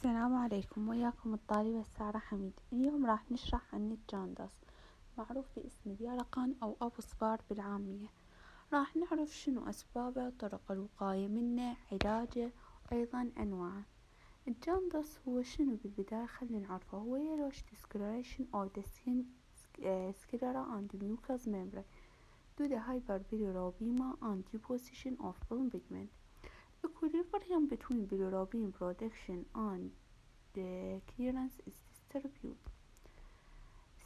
السلام عليكم، وياكم الطالبة سارة حميد. اليوم راح نشرح عن الجاندس، معروف باسم اليرقان أو أبو صبار بالعامية. راح نعرف شنو أسبابه، طرق الوقاية منه، علاجه، وأيضا أنواعه. الجاندس هو شنو بالبداية؟ خلينا نعرفه. هو yellowish discoloration of the skin, sclera and mucous membrane due to hyperbilirubinemia and deposition of film pigment. Equilibrium between bilirubin production and the clearance is distributed.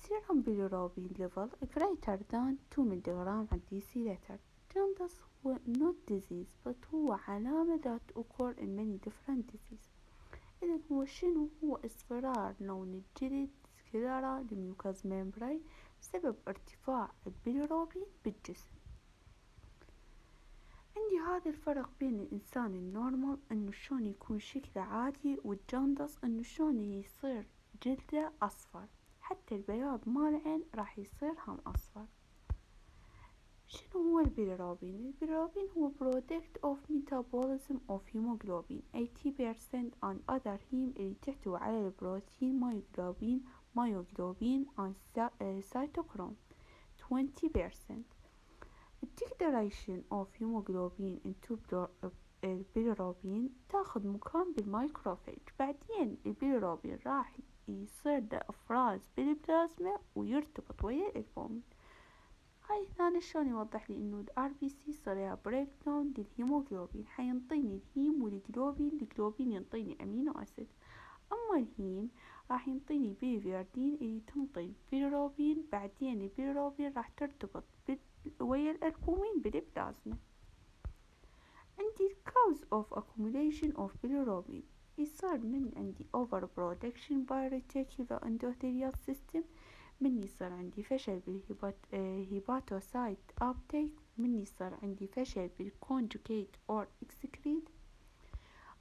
Serum bilirubin level greater than 2 mg per deciliter. Jaundice هو not disease but هو علامة that occur in many different diseases. إذن هو شنو؟ هو اصفرار لون الجلد سكلارا لميوكاز ميمبراي بسبب ارتفاع البيليروبين بالجسم. عندي هذا الفرق بين الإنسان النورمال إنه شلون يكون شكله عادي، والجاندس إنه شلون يصير جلده أصفر، حتى البياض مال العين راح يصير هم أصفر. شنو هو البيليروبين؟ البيليروبين هو product of metabolism of hemoglobin 80% and other heme اللي تحتوي على البروتين مايوجلوبين and cytochrome 20%. Degradation of hemoglobin into bilirubin تاخذ مكان بالمايكروفيج. بعدين البيليروبين راح يصير له افراز بالبلازما ويرتبط ويا الالبومين. هاي هنا شلون يوضح لي انه الار بي سي صار لها بريك داون للهيموغلوبين، حينطيني الهيم والجلوبين ينطيني امينو اسيد. اما الهيم راح ينطيني بيفيردين اللي تنطي البيليروبين، بعدين البيليروبين راح ترتبط ويا الألبومين بالبلازما. عندي cause of accumulation of bilirubin يصير من عندي over production by reticular endothelial system، من يصير عندي فشل بالهيباتوسايت uptake، من يصير عندي فشل بالconjugate or excrete،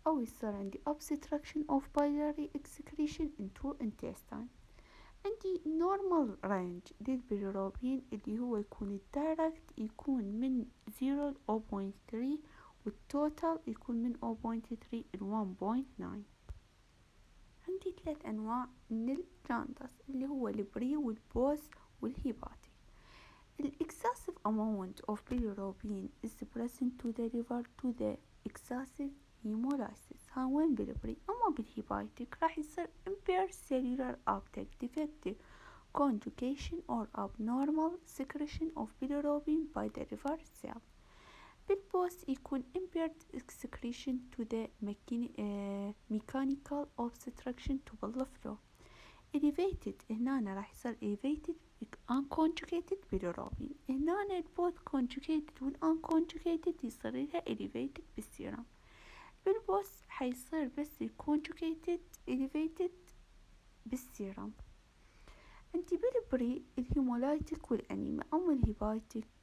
أو يصير عندي obstruction of biliary excretion into intestine. عندي normal range للبيليروبين اللي هو يكون الدايركت يكون من 0 ل 0.3 والتوتال يكون من 0.3 ل 1.9. عندي 3 أنواع من الجاندس اللي هو البري والبوست والهيباتيك. excessive amount of bilirubin is present to the liver to the excessive hemolysis. ها وين بالبري. أما بالهيباتيك راح يصير impaired cellular uptake, defective conjugation or abnormal secretion of bilirubin by the liver cell. بالبوست يكون impaired excretion to the mechanical obstruction to blood flow. elevated هنا راح يصير elevated unconjugated bilirubin. هنا البوث conjugated وال unconjugated يصير لها elevated بالسيرم. بالبوست حيصير بس الconjugated elevated بالسيرم. عندي بالبري الهيمولايتيك والأنيميا. أما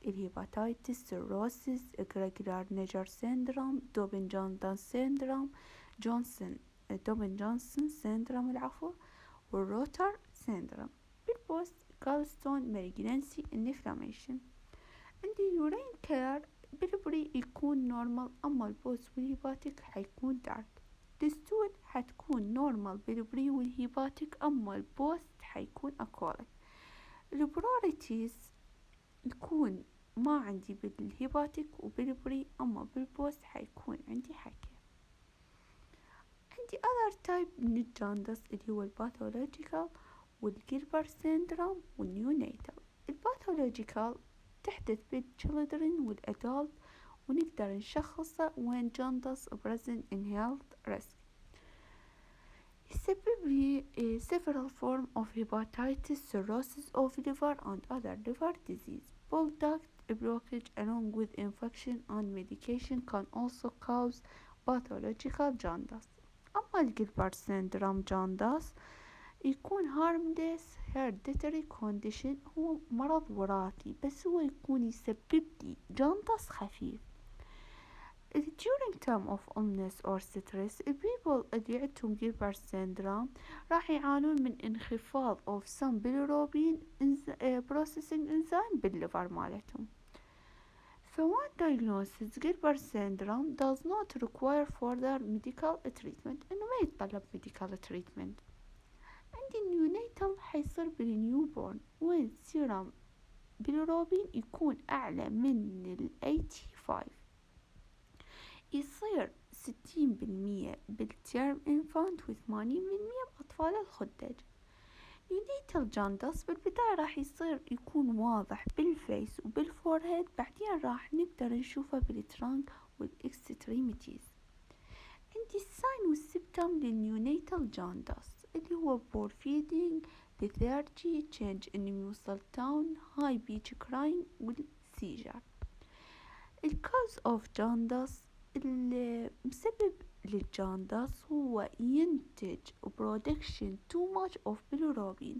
الهيباتايتس، سيروسيس، irregular Neger syndrome، دوبن جونسون سيندروم والروتر سيندروم. بالبوست كالستون مالجنسي انفلاميشن. عندي يورين كلر بالبري يكون نورمال، أما البوست والهيباتيك حيكون دارك. الستول حتكون نورمال بالبري والهيباتيك، أما البوست حيكون أكوليك. البروريتيز يكون ما عندي بالهيباتيك وبالبري، أما بالبوست حيكون عندي حكي. عندي other type من الجاندس اللي هو الباثولوجيكال والجيلبر سيندروم والنيونيتال. الباثولوجيكال تحدث بالchildren والأدولت، ونقدر نشخصه وين جاندس present in health risk. يسبب لي several form of hepatitis, cirrhosis of liver and other liver disease. Bile duct blockage along with infection and medication can also cause pathological jaundice. أما الجيلبرت syndrome jaundice يكون harmless hereditary condition، هو مرض وراثي بس هو يكون يسبب لي jaundice خفيف. during time of illness or stress people اللي عندهم جيلبرت syndrome راح يعانون من انخفاض of some bilirubin processing enzyme بالليفر مالتهم. فone diagnosis Gilbert syndrome does not require further medical treatment، إنه ما يتطلب medical treatment. عندي النيونيتال حيصير بالنيوبورن وين سيرم بالروبين يكون أعلى من 85، يصير 60% بالتيرم انفانت و80% بأطفال الخدج. نيونيتال جاندس بالبداية راح يصير يكون واضح بالفيس وبالفورهيد، بعدين راح نقدر نشوفه بالترانك والاكستريميتيز. عندي الساين والسيبتم للنيونيتال جاندس اللي هو بور فيدينج، lethargy، change in muscle tone، high pitch crying والسيجر. الكوز اوف جاندس، المسبب للجاندس هو ينتج برودكشن تو ماتش اوف bilirubin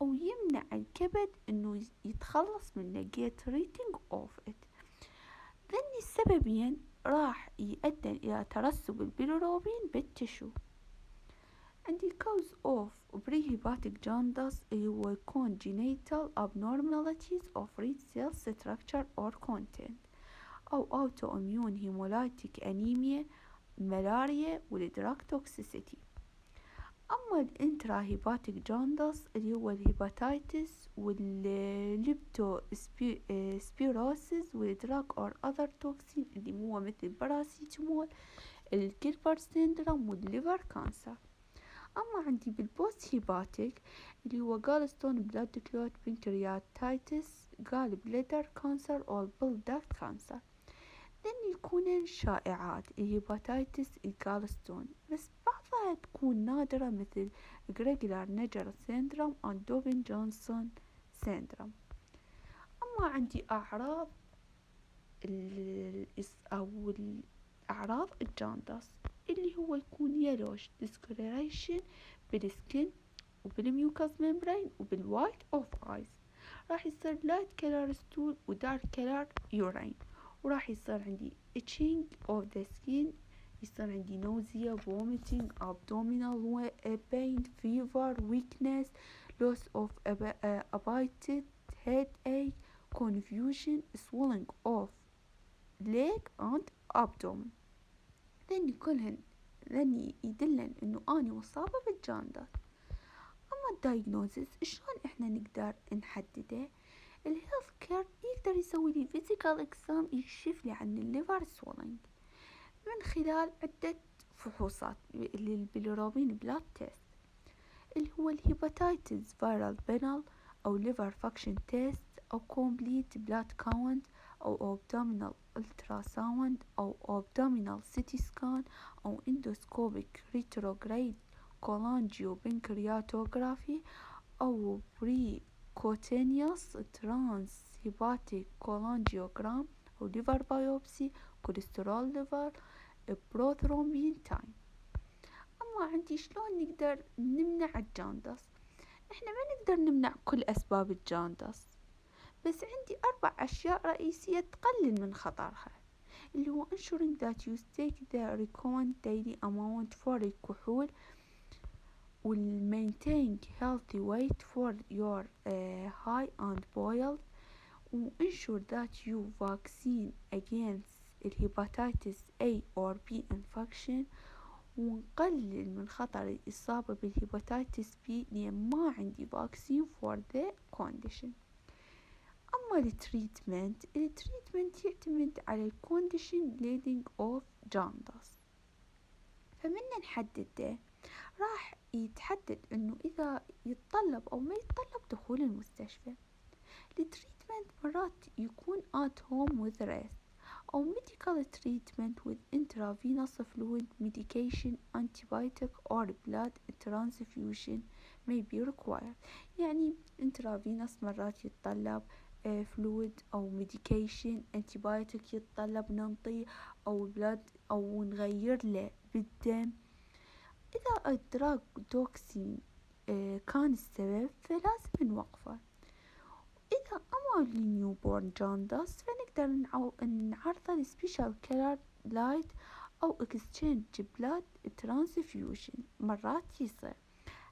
او يمنع الكبد انه يتخلص منه get rating of it. ذن السببين راح يؤدي الى ترسب البيليروبين بالتشو. عندي cause of prehepatic jaundice اللي هو يكون genital abnormalities of red cell structure or content أو autoimmune hemolytic anemia، ملاريا والدراج توكسيسيتي. أما الانتراهيباتيك جاندس اللي هو الهيباتيتس والليبتو سبيروسيس والدراج اور أذر توكسين اللي هو مثل الباراسيتامول، الجيلبرت سيندروم والليفر كانسر. أما عندي بالبوست هيباتيك اللي هو جالستون بلاد كلوت بنكرياتايتس قال بليدر كانسر أو بلداكت كانسر. لأن يكونن شائعات الهيباتيتس الجالستون، بس بعضها تكون نادرة مثل جريجلر نيجر سيندروم أو دوبن جونسون سيندروم. أما عندي أعراض أو الأعراض الجاندس اللي هو يكون يلوش discoloration بالسكين وبالميوكاس ممبرين وبالوايت اوف ايز. راح يصير لايت كلر ستول ودارك كلر يورين، وراح يصير عندي itching of the skin، يصير عندي nausea، vomiting، abdominal pain، fever، weakness، loss of appetite، headache، confusion، swelling of leg and abdomen. لأن يدلن إنه أنا مصابة بالجاندس. أما الدايجنوزيس شلون إحنا نقدر نحدده؟ الهيلث كير يقدر يسوي لي فيزيكال اكزام يكشف لي عن الليفر سويلنج من خلال عدة فحوصات للبيليروبين بلاد تيست اللي هو الهيباتيتس فيرال بينال أو ليفر فانكشن تيست أو كومبليت بلاد كاونت أو abdominal ultrasound أو abdominal CT scan أو endoscopic retrograde cholangiopancreatography أو percutaneous transhepatic cholangiogram أو liver biopsy، كوليسترول ليفر، بروثرومبين تايم. أما عندي شلون نقدر نمنع الجاندس؟ إحنا ما نقدر نمنع كل أسباب الجاندس، بس عندي 4 أشياء رئيسية تقلل من خطرها، اللي هو ensuring that you take the recommended daily amount for الكحول will maintain healthy weight for your high and boiled، و ensure that you vaccine against hepatitis A or B infection، ونقلل من خطر الإصابة بالهيباتيتس بي لأن ما عندي vaccine for the condition. أما التريتمنت يعتمد على الكونديشن leading of jaundice، فمن نحدد ده راح يتحدد انه اذا يتطلب او ما يتطلب دخول المستشفى. التريتمنت مرات يكون at home with rest او medical treatment with intravenous fluid medication antibiotic or blood transfusion may be required. يعني intravenous مرات يتطلب فلويد او ميديكيشن، انتيبايوتيك يتطلب ننطيه او بلاد او نغير له بالدم. اذا الدراج توكسين كان السبب فلازم نوقفه. اذا اما النيوبورن جاندس فنقدر نعرضه لسبيشال كيلر لايت او اكسشينج بلاد ترانسفيوجن مرات يصير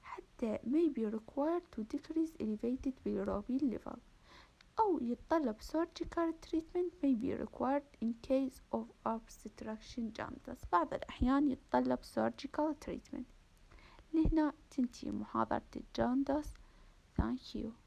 حتى may be required to decrease elevated bilirubin level. أو يتطلب surgical treatment may be required in case of obstruction jaundice. بعض الأحيان يتطلب surgical treatment. لهنا تنتهي محاضرة الجاندس. Thank you.